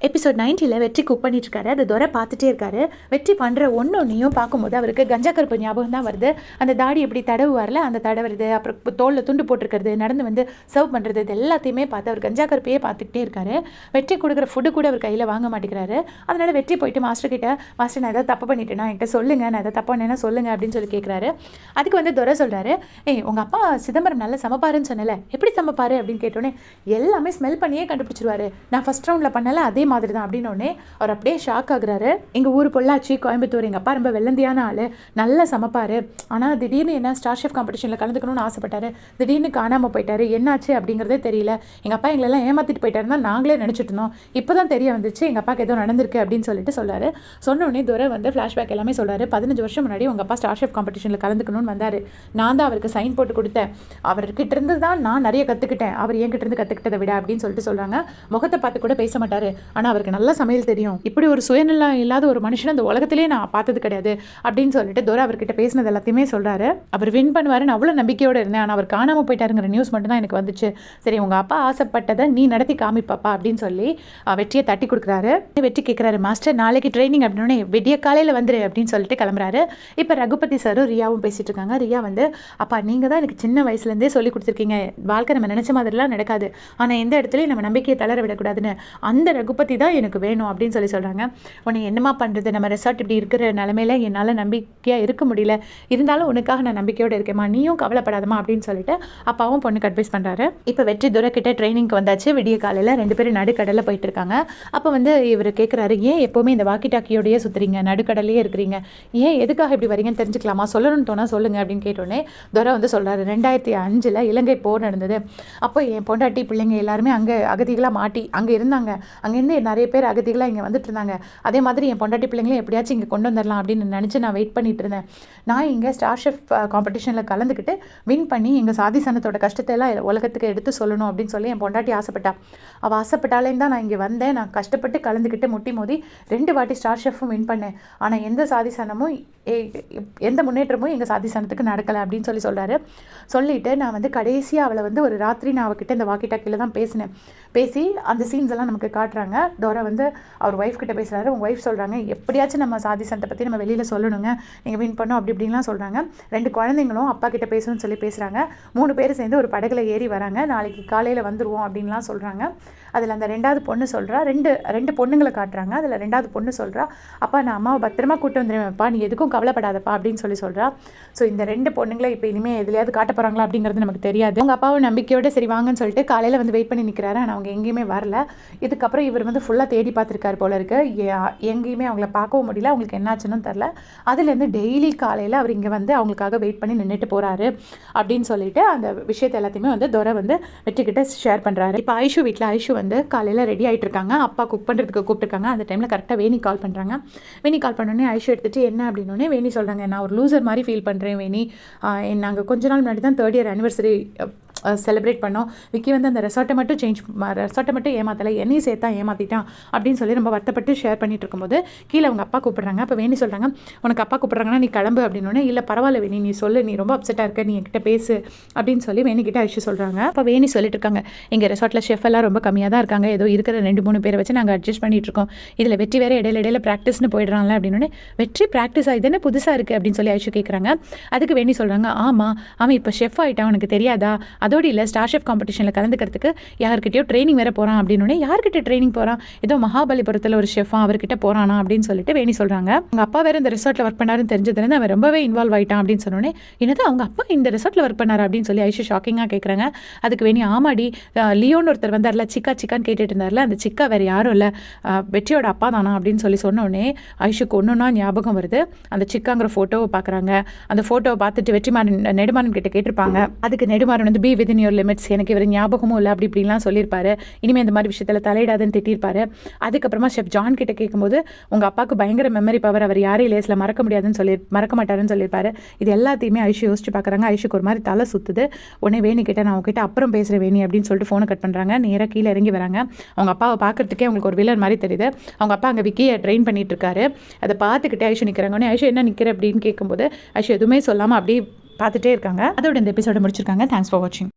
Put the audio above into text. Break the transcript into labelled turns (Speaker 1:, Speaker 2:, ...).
Speaker 1: Episode 90ல் வெற்றி cook பண்ணிட்டு இருக்காரு. அது துரை பார்த்துட்டே இருக்காரு. வெற்றி பண்ணுற ஒன்றையும் பார்க்கும்போது அவருக்கு கஞ்சா கருப்பு ஞாபகம் தான் வருது. அந்த தாடி எப்படி தடவுவார்ல, அந்த தடவுறது, அப்புறம் தோளில் துண்டு போட்டிருக்கிறது, நடந்து வந்து சர்வ் பண்ணுறது, இது எல்லாத்தையுமே பார்த்து அவர் கஞ்சா கருப்பையே பார்த்துக்கிட்டே இருக்காரு. வெற்றி கொடுக்குற ஃபுட்டு கூட அவர் கையில் வாங்க மாட்டேங்கிறாரு. அதனால வெற்றி போயிட்டு மாஸ்டர் கிட்ட, மாஸ்டர் நான் ஏதாவது தப்பு பண்ணிட்டேன்னா என்கிட்ட சொல்லுங்கள், நான் ஏதாவது தப்பு பண்ணேன்னா சொல்லுங்கள் அப்படின்னு சொல்லி கேட்குறாரு. அதுக்கு வந்து துரை சொல்கிறாரு, ஏய் உங்கள் அப்பா சிதம்பரம் நல்ல சமைப்பாருன்னு சொன்னல, எப்படி சமைப்பாரு அப்படின்னு கேட்டோன்னே எல்லாமே ஸ்மெல் பண்ணியே கண்டுபிடிச்சிருவாரு. நான் ஃபர்ஸ்ட் ரவுண்டில் பண்ணல அதே மாதிரி தான் அப்படின்னோடனே அவர் அப்படியே ஷாக் ஆகுறாரு. எங்கள் ஊர் பொள்ளாச்சி, கோயம்புத்தூர், எங்கள் அப்பா ரொம்ப வெள்ளந்தியான ஆள், நல்லா சமைப்பார். ஆனால் திடீர்னு என்ன ஸ்டார் ஷெஃப் காம்படிஷனில் கலந்துக்கணும்னு ஆசைப்பட்டார். திடீர்னு காணாமல் போயிட்டார். என்னாச்சு அப்படிங்கிறதே தெரியல. எங்கள் அப்பா எங்களெல்லாம் ஏமாற்றிட்டு போயிட்டாருன்னு நாங்களே நினச்சிட்டு இருந்தோம். இப்போ தான் தெரிய வந்துச்சு எங்கள் அப்பாவுக்கு ஏதோ நடந்திருக்கு அப்படின்னு சொல்லிட்டு சொல்கிறாரு. சொன்னோடனே துரை வந்து ஃப்ளாஷ்பேக் எல்லாமே சொல்கிறாரு. 15 வருஷம் முன்னாடி உங்கள் அப்பா ஸ்டார் ஷெஃப் காம்படிஷனில் கலந்துக்கணும்னு வந்தார். நான் தான் அவருக்கு சைன் போட்டு கொடுத்தேன். அவர்கிட்ட இருந்து தான் நான் நிறைய கற்றுக்கிட்டேன், அவர் என்கிட்ட இருந்து கற்றுக்கிட்டதை விட அப்படின்னு சொல்லிட்டு சொல்கிறாங்க. முகத்தை பார்த்து கூட பேச மாட்டார், ஆனால் அவருக்கு நல்ல சமையல் தெரியும். இப்படி ஒரு சுயநலம் இல்லாத ஒரு மனுஷன் அந்த உலகத்திலே நான் பார்த்தது கிடையாது அப்படின்னு சொல்லிட்டு துரை அவர்கிட்ட பேசினது எல்லாத்தையுமே சொல்கிறாரு. அவர் வின் பண்ணுவாருன்னு அவ்வளோ நம்பிக்கையோடு இருந்தேன், ஆனால் அவர் காணாமல் போயிட்டாருங்கிற நியூஸ் மட்டும் தான் எனக்கு வந்துச்சு. சரி உங்கள் அப்பா ஆசைப்பட்டதை நீ நடத்தி காமிப்பாப்பா அப்படின்னு சொல்லி வெற்றியை தட்டி கொடுக்குறாரு. வெற்றி கேட்குறாரு, மாஸ்டர் நாளைக்கு ட்ரைனிங் அப்படின்னே விடிய காலையில் வந்துரு அப்படின்னு சொல்லிட்டு கிளம்புறாரு. இப்போ ரகுபதி சாரும் ரியாவும் பேசிட்டு இருக்காங்க. ரியா வந்து, அப்பா நீங்கள் தான் எனக்கு சின்ன வயசுலேருந்தே சொல்லி கொடுத்துருக்கீங்க, வாழ்க்கை நம்ம நினச்ச மாதிரிலாம் நடக்காது, ஆனால் எந்த இடத்துலையும் நம்ம நம்பிக்கையை தளர விடக்கூடாதுன்னு. அந்த ரகுபதி தான் எனக்கு வேணும் அப்படின்னு சொல்லி சொல்கிறாங்க. உன்னை என்னமா பண்ணுறது, நம்ம ரெசார்ட் இப்படி இருக்கிற நிலமையில என்னால் நம்பிக்கையாக இருக்க முடியல, இருந்தாலும் உனக்காக நான் நம்பிக்கையோடு இருக்கேம்மா, நீயும் கவலைப்படாதம்மா அப்படின்னு சொல்லிட்டு அப்பாவும் பொண்ணுக்கு அட்வைஸ் பண்ணுறாரு. இப்போ வெற்றி துரை கிட்ட ட்ரைனிங்க்கு வந்தாச்சு. விடிய காலையில் 2 பேரும் நடுக்கடலில் போயிட்டு இருக்காங்க. அப்போ வந்து இவர் கேட்குறாரு, ஏன் எப்போவுமே இந்த வாக்கி டாக்கியோடையே சுற்றுறீங்க, நடுக்கடலையே இருக்கிறீங்க, ஏன் எதுக்காக இப்படி வரீங்கன்னு தெரிஞ்சுக்கலாமா, சொல்லணும்னு தோணா சொல்லுங்கள் அப்படின்னு கேட்டோன்னே துரை வந்து சொல்கிறாரு, 2005 இலங்கை போர் நடந்தது. அப்போ என் பொண்டாட்டி பிள்ளைங்க எல்லாருமே அங்கே அகதிகளாக மாட்டி அங்கே இருந்தாங்க. அங்கேருந்து நிறைய பேர் அகதிகளாக இங்கே வந்துட்டு இருந்தாங்க. அதே மாதிரி என் பொண்டாட்டி பிள்ளைங்களும் எப்படியாச்சும் இங்கே கொண்டு வந்துடலாம் அப்படின்னு நினச்சி நான் வெயிட் பண்ணிட்டு இருந்தேன். நான் இங்கே ஸ்டார் ஷெஃப் காம்படிஷனில் கலந்துக்கிட்டு வின் பண்ணி எங்கள் சாதி சனத்தோட கஷ்டத்தை எல்லாம் உலகத்துக்கு எடுத்து சொல்லணும் அப்படின்னு சொல்லி என் பொண்டாட்டி ஆசைப்பட்டா. அவள் ஆசைப்பட்டாலேன்னு தான் நான் இங்கே வந்தேன். நான் கஷ்டப்பட்டு கலந்துக்கிட்டு முட்டி மோதி 2 வாட்டி ஸ்டார் ஷெஃப்பும் வின் பண்ணேன். ஆனால் எந்த சாதி சனமும் எந்த முன்னேற்றமும் எங்கள் சாதி சனத்துக்கு நடக்கலை அப்படின்னு சொல்லி சொல்கிறாரு. சொல்லிவிட்டு நான் வந்து கடைசியாக அவளை வந்து ஒரு ராத்திரி நான் அவகிட்ட இந்த வாக்கி டாக்கியில் தான் பேசினேன். பேசி அந்த சீன்ஸ் எல்லாம் நமக்கு காட்டுறாங்க. டோரா வந்து அவர் ஒய்ஃப் கிட்ட பேசுகிறாரு. உங்கள் ஒய்ஃப் சொல்கிறாங்க, எப்படியாச்சும் நம்ம சாதி சனத்தை பற்றி நம்ம வெளியில் சொல்லணுங்க, நீங்கள் வின் பண்ணோம் அப்படி இப்படின்லாம் சொல்கிறாங்க. 2 குழந்தைங்களும் அப்பா கிட்ட பேசணும்னு சொல்லி பேசுகிறாங்க. 3 பேர் சேர்ந்து ஒரு படகுல ஏறி வராங்க. நாளைக்கு காலையில் வந்துடுவோம் அப்படின்லாம் சொல்கிறாங்க. அதில் அந்த 2வது பொண்ணு சொல்கிறா, ரெண்டு பொண்ணுங்களை காட்டுறாங்க. அதில் 2வது பொண்ணு சொல்கிறா, அப்பா நான் அம்மாவை பத்திரமா கூட்டு வந்துடுவேன்ப்பா, நீ எதுக்கும் கவலைப்படாதப்பா அப்படின்னு சொல்லி சொல்கிறா. ஸோ இந்த 2 பொண்ணுங்களை இப்போ இனிமேல் எதுலையாவது காட்ட போகிறாங்களா அப்படிங்கிறது நமக்கு தெரியாது. அவங்க அப்பாவும் நம்பிக்கையோடு சரி வாங்கன்னு சொல்லிட்டு காலையில் வந்து வெயிட் பண்ணி நிற்கிறாரு. ஆனால் அவங்க எங்கேயுமே வரல. இதுக்கப்புறம் இவர் வந்து ஃபுல்லாக தேடி பார்த்துருக்காரு போல இருக்கு. எங்கேயுமே அவங்கள பார்க்கவும் முடியல. அவங்களுக்கு என்னாச்சுன்னு தெரில. அதுலேருந்து டெய்லி காலையில் அவர் இங்கே வந்து அவங்களுக்காக வெயிட் பண்ணி நின்றுட்டு போகிறாரு அப்படின்னு சொல்லிட்டு அந்த விஷயத்தை எல்லாத்தையுமே வந்து துரை வந்து வெற்றிக்கிட்ட ஷேர் பண்ணுறாரு. இப்போ ஐஷு வீட்டில் ஐஷு வந்து காலையில் ரெடி ஆகிட்டு இருக்காங்க. அப்பா குக் பண்ணுறதுக்கு கூப்பிட்டுருக்காங்க. அந்த டைமில் கரெக்டாக வேணி கால் பண்ணுறாங்க. வேணி கால் பண்ணோன்னே ஐஷு எடுத்துகிட்டு என்ன அப்படின்னோடனே வேணி சொல்கிறாங்க, நான் ஒரு லூசர் மாதிரி ஃபீல் பண்ணுறேன் வேணி. நாங்கள் கொஞ்ச நாள் முன்னாடி தான் 3rd இயர் ஆனிவர்சரி செலிப்ரேட் பண்ணோம். விக்கி வந்து அந்த ரெசார்ட்டை மட்டும் ஏமாத்தலை, என்னையும் சேர்த்தா ஏமாற்றிட்டான் அப்படின்னு சொல்லி ரொம்ப வருத்தப்பட்டு ஷேர் பண்ணிட்டு இருக்கும்போது கீழே அவங்க அப்பா கூப்பிட்றாங்க. அப்போ வேணி சொல்கிறாங்க, உனக்கு அப்பா கூப்பிட்றாங்கன்னா நீ கிளம்பு அப்படின்னோடனே, இல்லை பரவாயில்ல வேணி நீ சொல்லு, நீ ரொம்ப அப்செட்டாக இருக்க, நீ என்கிட்ட பேசு அப்படின்னு சொல்லி வேணிக்கிட்ட ஐஷு சொல்கிறாங்க. அப்போ வேணி சொல்லிட்டு இருக்காங்க, எங்கள் ரெசார்ட்டில் ஷெஃப் எல்லாம் ரொம்ப கம்மியாக தான் இருக்காங்க, ஏதோ இருக்கிற 2-3 பேரை வச்சு நாங்கள் அட்ஜஸ்ட் பண்ணிட்டு இருக்கோம். இதில் வெற்றி வேறு இடையில ப்ராக்டிஸ்னு போயிடுறாங்களே அப்படின்னோடனே, வெற்றி ப்ராக்டிஸ் ஆகி தானே புதுசாக இருக்குது அப்படின்னு சொல்லி ஐஷு கேட்குறாங்க. அதுக்கு வேணி சொல்கிறாங்க, ஆமாம் அவன் இப்போ ஷெஃப் ஆகிட்டான், உனக்கு தெரியாதா, அதோடு இல்லை ஸ்டார் ஷெஃப் காம்படிஷனில் கலந்துக்கிறதுக்கு யார்கிட்டயோ ட்ரைனிங் வேறு போகிறான் அப்படின்னோடனே, யார்கிட்ட ட்ரைனிங் போகிறான், ஏதோ மகாபலிபுரத்தில் ஒரு ஷெஃபா அவர்கிட்ட போகிறானா அப்படின்னு சொல்லிட்டு வேணி சொல்கிறாங்க. அவங்க அப்பா வேறு இந்த ரெசார்ட்டில் ஒர்க் பண்ணாருன்னு தெரிஞ்சதுலேருந்து அவன் ரொம்பவே இன்வால்வ் ஆகிட்டான் அப்படின்னு சொன்னோன்னே, என்னது அவங்க அப்பா இந்த ரெசார்ட்டில் ஒர்க் பண்ணார் அப்படின்னு சொல்லி ஐஷு ஷாக்கிங்காக கேட்குறாங்க. அதுக்கு வேணி, ஆமாடி லியோன்னு ஒருத்தர் வந்தார்ல, சிக்கான்னு கேட்டுட்டு இருந்தார்ல, அந்த சிக்கா வேறு யாரும் இல்லை வெற்றியோட அப்பா தானா அப்படின்னு சொல்லி சொன்னோடனே ஐஷுக்கு ஒன்றுனா ஞாபகம் வருது. அந்த சிக்காங்கிற ஃபோட்டோவை பார்க்குறாங்க. அந்த ஃபோட்டோவை பார்த்துட்டு நெடுமாறன் கிட்ட கேட்டிருப்பாங்க. அதுக்கு நெடுமாறன் வந்து பி விதின் யுவர் லிமிட்ஸ், எனக்கு இவர் ஞாபகமும் இல்லை அப்படி இப்படிலாம் சொல்லியிருப்பாரு, இனிமேல் இந்த மாதிரி விஷயத்தில் தலையிடாதுன்னு திட்டிருப்பாரு. அதுக்கப்புறமா ஷெஃப் ஜான் கிட்ட கேட்கும்போது உங்கள் அப்பாவுக்கு பயங்கர மெமரி பவர், அவர் யாரையும் லேஸில் மறக்க மாட்டாருன்னு சொல்லியிருப்பாரு. இது எல்லாத்தையுமே ஐஷு யோசிச்சு பார்க்குறாங்க. ஐஷுக்கு ஒரு மாதிரி தலை சுற்றுது. உடனே வேணி கிட்ட, நான் உங்ககிட்ட அப்புறம் பேசுகிறேன் வேணி அப்படின்னு சொல்லிட்டு ஃபோனை கட் பண்ணுறாங்க. நேராக கீழே இறங்கி வராங்க. அவங்க அப்பாவை பார்க்கறதுக்கே அவங்களுக்கு ஒரு வில்லன் மாதிரி தெரியுது. அவங்க அப்பா அங்கே விக்கியை ட்ரெயின் பண்ணிட்டு இருக்காரு. அதை பார்த்துக்கிட்டே ஐஷு நிற்கிறாங்க. உடனே ஐஷு என்ன நிற்கிற அப்படின்னு கேட்கும்போது ஐஷு எதுவுமே சொல்லாமல் அப்படியே பார்த்துட்டே இருக்காங்க. அதோட இந்த எபிசோட முடிச்சிருக்காங்க. தேங்க்ஸ் ஃபார் வாட்சிங்.